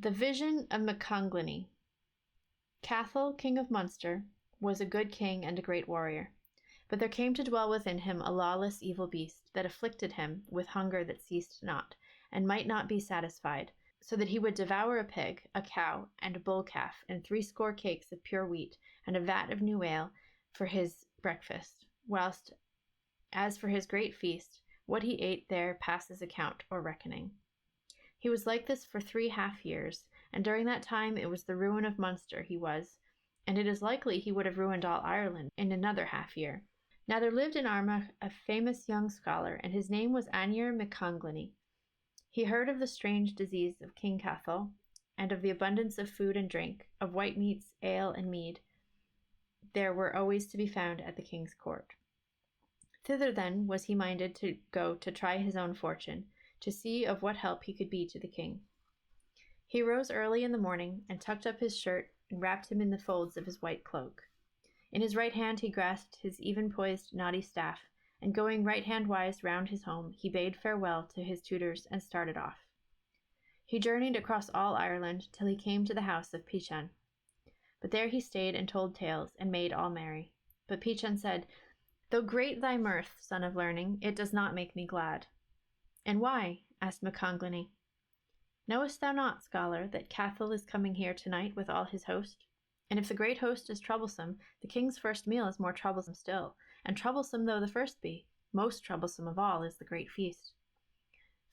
The Vision of MacConglinney. Cathal, king of Munster, was a good king and a great warrior. But there came to dwell within him a lawless evil beast that afflicted him with hunger that ceased not, and might not be satisfied, so that he would devour a pig, a cow, and a bull calf, and 60 cakes of pure wheat, and a vat of new ale for his breakfast, whilst, as for his great feast, what he ate there passes account or reckoning. He was like this for 3 half years, and during that time it was the ruin of Munster he was, and it is likely he would have ruined all Ireland in another half year. Now there lived in Armagh a famous young scholar, and his name was Vision of MacConglinney. He heard of the strange disease of King Cathal, and of the abundance of food and drink, of white meats, ale, and mead, there were always to be found at the king's court. Thither then was he minded to go to try his own fortune, to see of what help he could be to the king. He rose early in the morning, and tucked up his shirt, and wrapped him in the folds of his white cloak. In his right hand he grasped his even-poised knotty staff, and going right-hand-wise round his home, he bade farewell to his tutors and started off. He journeyed across all Ireland till he came to the house of Pottage. But there he stayed and told tales, and made all merry. But Pottage said, "Though great thy mirth, son of learning, it does not make me glad." "And why?" asked MacConglinney. "Knowest thou not, scholar, that Cathal is coming here tonight with all his host? And if the great host is troublesome, the king's first meal is more troublesome still, and troublesome though the first be, most troublesome of all is the great feast.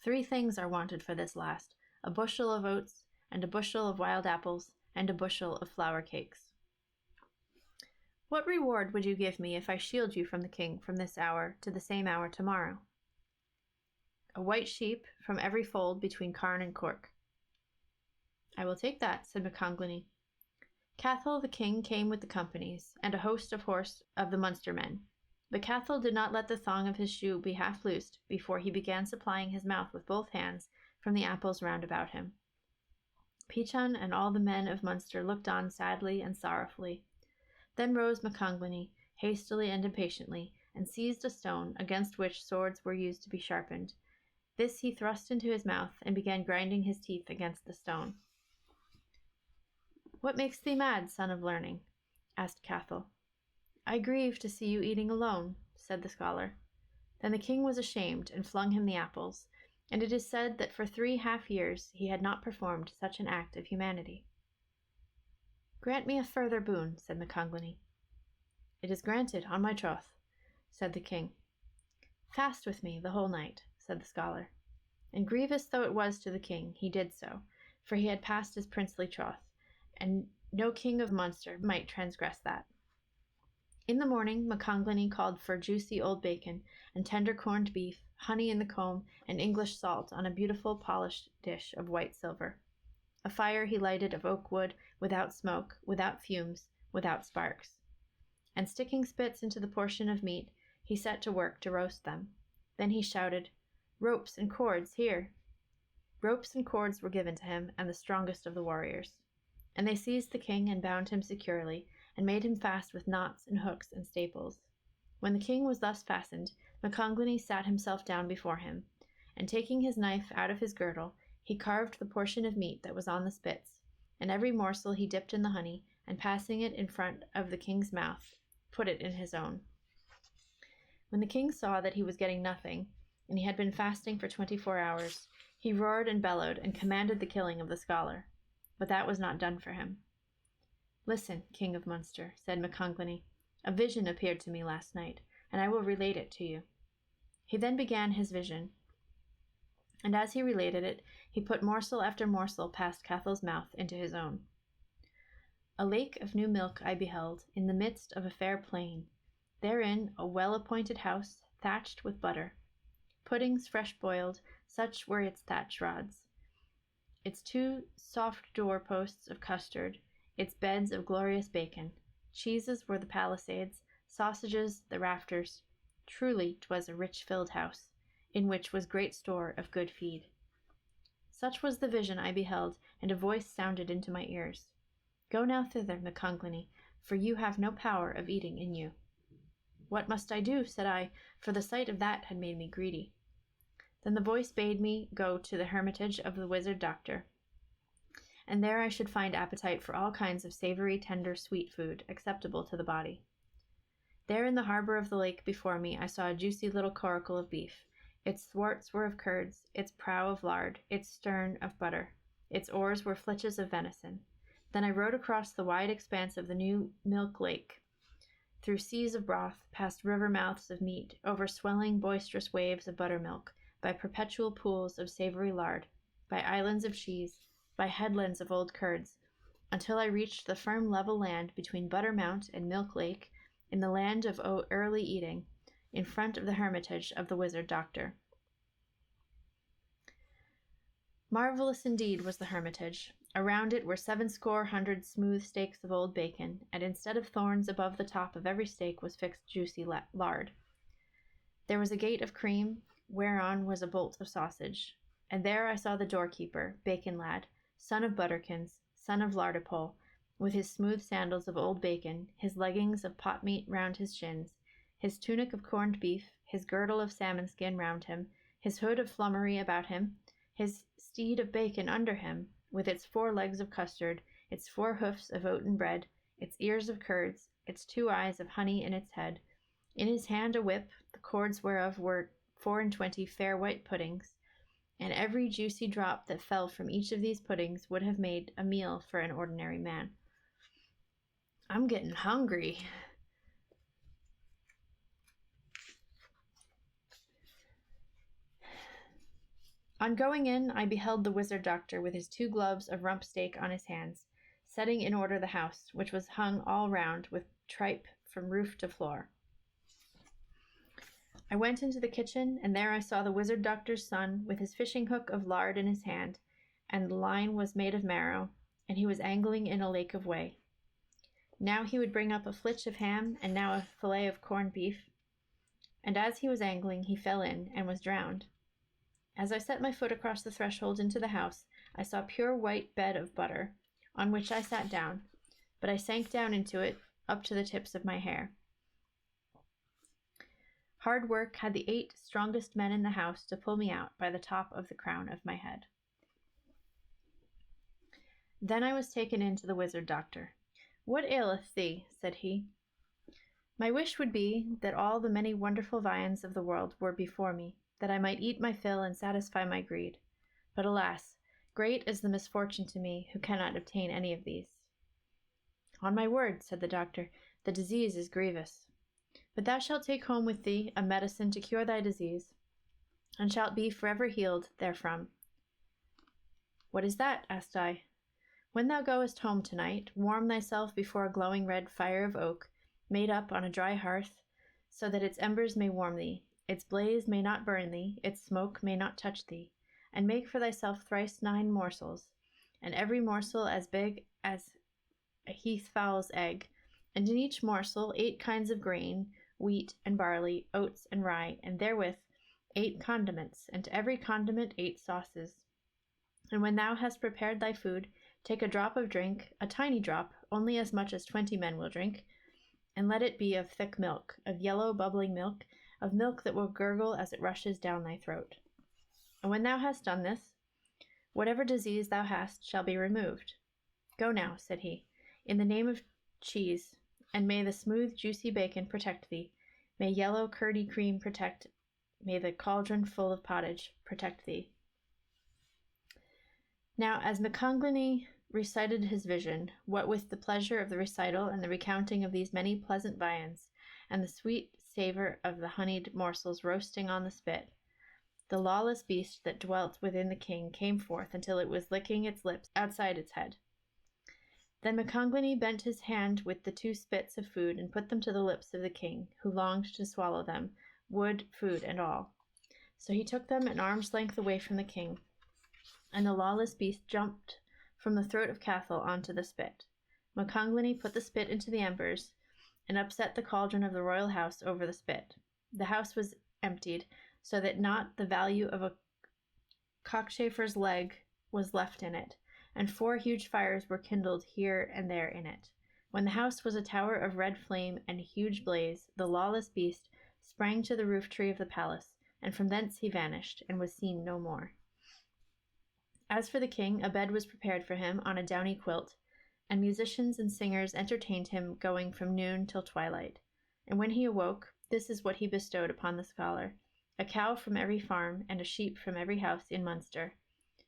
3 things are wanted for this last, a bushel of oats, and a bushel of wild apples, and a bushel of flour cakes. What reward would you give me if I shield you from the king from this hour to the same hour tomorrow?" "A white sheep from every fold between Carn and Cork." "I will take that," said MacConglinney. Cathal the king came with the companies, and a host of horse of the Munster men. But Cathal did not let the thong of his shoe be half loosed before he began supplying his mouth with both hands from the apples round about him. Pottage and all the men of Munster looked on sadly and sorrowfully. Then rose MacConglinney, hastily and impatiently, and seized a stone, against which swords were used to be sharpened. This he thrust into his mouth, and began grinding his teeth against the stone. "What makes thee mad, son of learning?" asked Cathal. "I grieve to see you eating alone," said the scholar. Then the king was ashamed, and flung him the apples, and it is said that for 3 half years he had not performed such an act of humanity. "Grant me a further boon," said MacConglinney. "It is granted, on my troth," said the king. "Fast with me the whole night," said the scholar. And grievous though it was to the king, he did so, for he had passed his princely troth, and no king of Munster might transgress that. In the morning MacConglinney called for juicy old bacon, and tender corned beef, honey in the comb, and English salt on a beautiful polished dish of white silver. A fire he lighted of oak wood, without smoke, without fumes, without sparks. And sticking spits into the portion of meat, he set to work to roast them. Then he shouted, "Ropes and cords, here!" Ropes and cords were given to him, and the strongest of the warriors. And they seized the king and bound him securely, and made him fast with knots and hooks and staples. When the king was thus fastened, MacConglinney sat himself down before him, and taking his knife out of his girdle, he carved the portion of meat that was on the spits, and every morsel he dipped in the honey, and passing it in front of the king's mouth, put it in his own. When the king saw that he was getting nothing, and he had been fasting for 24 hours, he roared and bellowed, and commanded the killing of the scholar. But that was not done for him. "Listen, King of Munster," said MacConglinney. "A vision appeared to me last night, and I will relate it to you." He then began his vision, and as he related it, he put morsel after morsel past Cathal's mouth into his own. "A lake of new milk I beheld, in the midst of a fair plain, therein a well-appointed house, thatched with butter. Puddings fresh boiled, such were its thatch rods. Its 2 soft door-posts of custard, its beds of glorious bacon. Cheeses were the palisades, sausages the rafters. Truly 'twas a rich-filled house, in which was great store of good feed. Such was the vision I beheld, and a voice sounded into my ears. Go now thither, MacConglinney, for you have no power of eating in you." "What must I do?" said I, for the sight of that had made me greedy. Then the voice bade me go to the hermitage of the wizard doctor, and there I should find appetite for all kinds of savory, tender, sweet food, acceptable to the body. There in the harbor of the lake before me I saw a juicy little coracle of beef. Its thwarts were of curds, its prow of lard, its stern of butter. Its oars were flitches of venison. Then I rowed across the wide expanse of the new milk lake, through seas of broth, past river mouths of meat, over swelling, boisterous waves of buttermilk, by perpetual pools of savory lard, by islands of cheese, by headlands of old curds, until I reached the firm level land between Buttermount and Milk Lake, in the land of early eating, in front of the hermitage of the wizard doctor. Marvelous indeed was the hermitage. Around it were 70 smooth stakes of old bacon, and instead of thorns above the top of every stake was fixed juicy lard. There was a gate of cream, whereon was a bolt of sausage. And there I saw the doorkeeper, Bacon Lad, son of Butterkins, son of Lardipole, with his smooth sandals of old bacon, his leggings of pot meat round his shins, his tunic of corned beef, his girdle of salmon skin round him, his hood of flummery about him, his steed of bacon under him, with its 4 legs of custard, its 4 hoofs of oaten bread, its ears of curds, its 2 eyes of honey in its head, in his hand a whip, the cords whereof were 24 fair white puddings, and every juicy drop that fell from each of these puddings would have made a meal for an ordinary man. I'm getting hungry. On going in, I beheld the wizard doctor with his 2 gloves of rump steak on his hands, setting in order the house, which was hung all round with tripe from roof to floor. I went into the kitchen, and there I saw the wizard doctor's son with his fishing hook of lard in his hand, and the line was made of marrow, and he was angling in a lake of whey. Now he would bring up a flitch of ham, and now a fillet of corned beef, and as he was angling he fell in, and was drowned. As I set my foot across the threshold into the house, I saw pure white bed of butter, on which I sat down, but I sank down into it up to the tips of my hair. Hard work had the 8 strongest men in the house to pull me out by the top of the crown of my head. Then I was taken in to the wizard doctor. "What aileth thee?" said he. "My wish would be that all the many wonderful viands of the world were before me, that I might eat my fill and satisfy my greed. But alas, great is the misfortune to me who cannot obtain any of these." "On my word," said the doctor, "the disease is grievous. But thou shalt take home with thee a medicine to cure thy disease, and shalt be forever healed therefrom." "What is that?" asked I. "When thou goest home tonight, warm thyself before a glowing red fire of oak, made up on a dry hearth, so that its embers may warm thee, its blaze may not burn thee, its smoke may not touch thee, and make for thyself thrice 9 morsels, and every morsel as big as a heath-fowl's egg, and in each morsel 8 kinds of grain, wheat and barley, oats and rye, and therewith 8 condiments, and to every condiment 8 sauces. And when thou hast prepared thy food, take a drop of drink, a tiny drop, only as much as 20 men will drink, and let it be of thick milk, of yellow bubbling milk, of milk that will gurgle as it rushes down thy throat. And when thou hast done this, whatever disease thou hast shall be removed. Go now," said he, "in the name of cheese, and may the smooth juicy bacon protect thee, may yellow curdy cream protect, may the cauldron full of pottage protect thee." Now, as MacConglinney recited his vision, what with the pleasure of the recital and the recounting of these many pleasant viands, and the sweet savour of the honeyed morsels roasting on the spit, the lawless beast that dwelt within the king came forth until it was licking its lips outside its head. Then MacConglinney bent his hand with the 2 spits of food and put them to the lips of the king, who longed to swallow them, wood, food, and all. So he took them an arm's length away from the king, and the lawless beast jumped from the throat of Cathal onto the spit. MacConglinney put the spit into the embers, and upset the cauldron of the royal house over the spit. The house was emptied, so that not the value of a cockchafer's leg was left in it, and 4 huge fires were kindled here and there in it. When the house was a tower of red flame and a huge blaze, the lawless beast sprang to the roof tree of the palace, and from thence he vanished, and was seen no more. As for the king, a bed was prepared for him on a downy quilt, and musicians and singers entertained him going from noon till twilight. And when he awoke, this is what he bestowed upon the scholar: a cow from every farm, and a sheep from every house in Munster.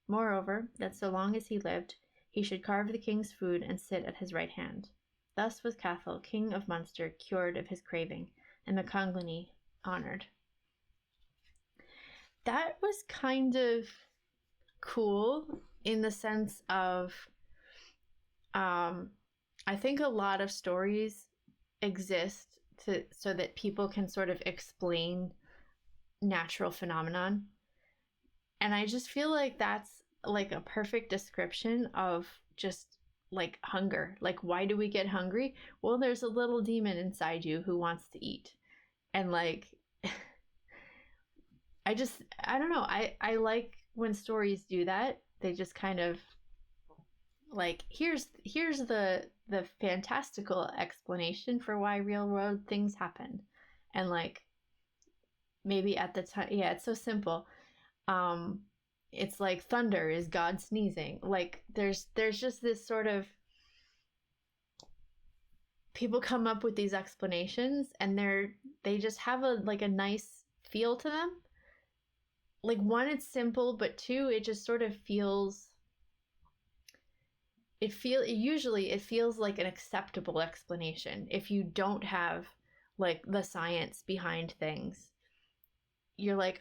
Moreover, that so long as he lived, he should carve the king's food and sit at his right hand. Thus was Cathal, king of Munster, cured of his craving, and MacConglinney honored. That was kind of cool in the sense of, I think a lot of stories exist so that people can sort of explain natural phenomenon. And I just feel like that's like a perfect description of just like hunger. Like, why do we get hungry? Well, there's a little demon inside you who wants to eat. And like, I don't know. I like when stories do that. They just kind of like, here's the fantastical explanation for why real world things happen. And like, maybe at the time, yeah, it's so simple. It's like thunder is God sneezing. Like there's just this sort of, people come up with these explanations and they just have a nice feel to them. Like, one, it's simple, but two, it just sort of feels, usually it feels like an acceptable explanation. If you don't have like the science behind things, you're like,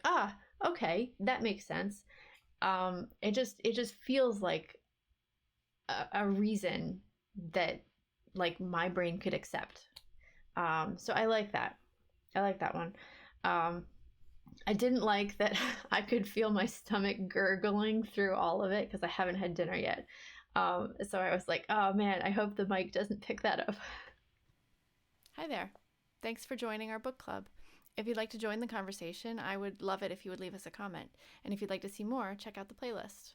okay, that makes sense. It just feels like a reason that like my brain could accept. So I like that. I like that one. I didn't like that I could feel my stomach gurgling through all of it because I haven't had dinner yet. So I was like, oh man, I hope the mic doesn't pick that up. Hi there. Thanks for joining our book club. If you'd like to join the conversation, I would love it if you would leave us a comment. And if you'd like to see more, check out the playlist.